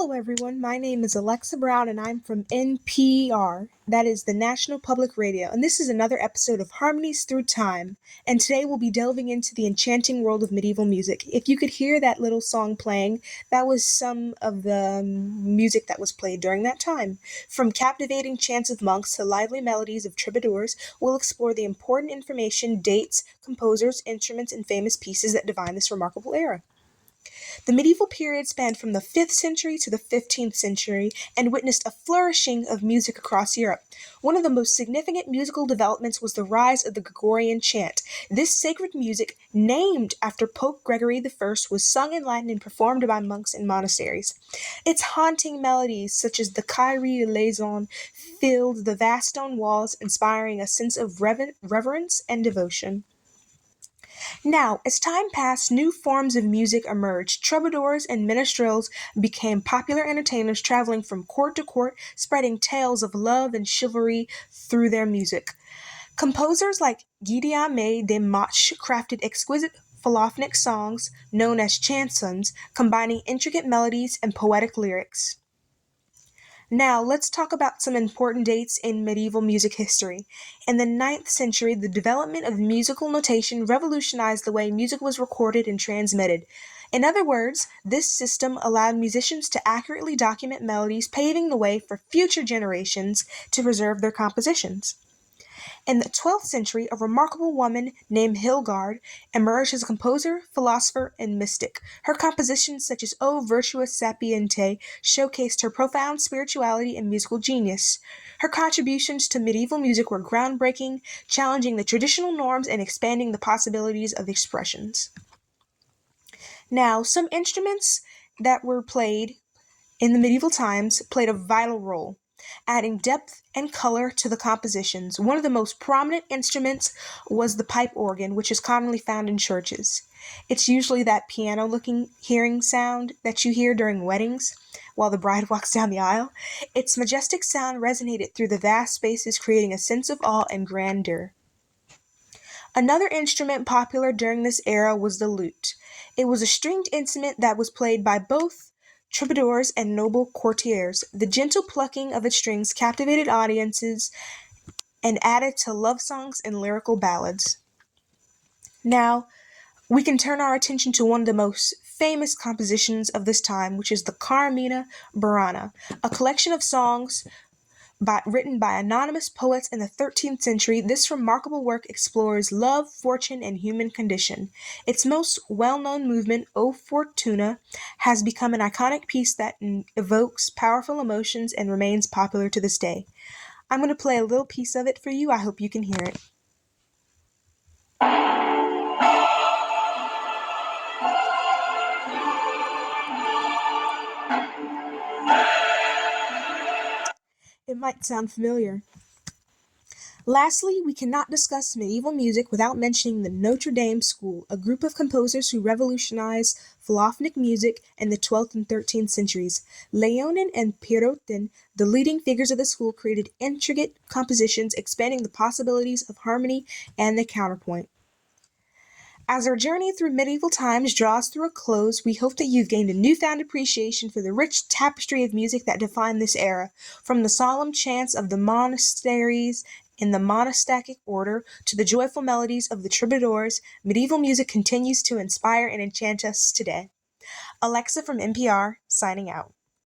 Hello, everyone. My name is Alexa Brown, and I'm from NPR. That is the National Public Radio. And this is another episode of Harmonies Through Time. And today we'll be delving into the enchanting world of medieval music. If you could hear that little song playing, that was some of the music that was played during that time. From captivating chants of monks to lively melodies of troubadours, we'll explore the important information, dates, composers, instruments, and famous pieces that define this remarkable era. The medieval period spanned from the 5th century to the 15th century and witnessed a flourishing of music across Europe. One of the most significant musical developments was the rise of the Gregorian chant. This sacred music, named after Pope Gregory I, was sung in Latin and performed by monks in monasteries. Its haunting melodies, such as the Kyrie eleison, filled the vast stone walls, inspiring a sense of reverence and devotion. Now, as time passed, new forms of music emerged. Troubadours and minstrels became popular entertainers traveling from court to court, spreading tales of love and chivalry through their music. Composers like Guillaume de Mach crafted exquisite philophonic songs known as chansons, combining intricate melodies and poetic lyrics. Now, let's talk about some important dates in medieval music history. In the 9th century, the development of musical notation revolutionized the way music was recorded and transmitted. In other words, this system allowed musicians to accurately document melodies, paving the way for future generations to preserve their compositions. In the 12th century, a remarkable woman named Hildegard emerged as a composer, philosopher, and mystic. Her compositions, such as O Virtuous Sapiente, showcased her profound spirituality and musical genius. Her contributions to medieval music were groundbreaking, challenging the traditional norms and expanding the possibilities of expressions. Now, some instruments that were played in the medieval times played a vital role, adding depth and color to the compositions. One of the most prominent instruments was the pipe organ, which is commonly found in churches. It's usually that piano-looking hearing sound that you hear during weddings while the bride walks down the aisle. Its majestic sound resonated through the vast spaces, creating a sense of awe and grandeur. Another instrument popular during this era was the lute. It was a stringed instrument that was played by both troubadours and noble courtiers. The gentle plucking of its strings captivated audiences and added to love songs and lyrical ballads. Now, we can turn our attention to one of the most famous compositions of this time, which is the Carmina Burana, a collection of songs written by anonymous poets in the 13th century. This remarkable work explores love, fortune, and human condition. Its most well-known movement, O Fortuna, has become an iconic piece that evokes powerful emotions and remains popular to this day. I'm going to play a little piece of it for you. I hope you can hear it. It might sound familiar. Lastly, we cannot discuss medieval music without mentioning the Notre Dame School, a group of composers who revolutionized philophonic music in the 12th and 13th centuries. Léonin and Pierotin, the leading figures of the school, created intricate compositions expanding the possibilities of harmony and the counterpoint. As our journey through medieval times draws to a close, we hope that you've gained a newfound appreciation for the rich tapestry of music that defined this era. From the solemn chants of the monasteries in the monastic order to the joyful melodies of the troubadours, medieval music continues to inspire and enchant us today. Alexa from NPR, signing out.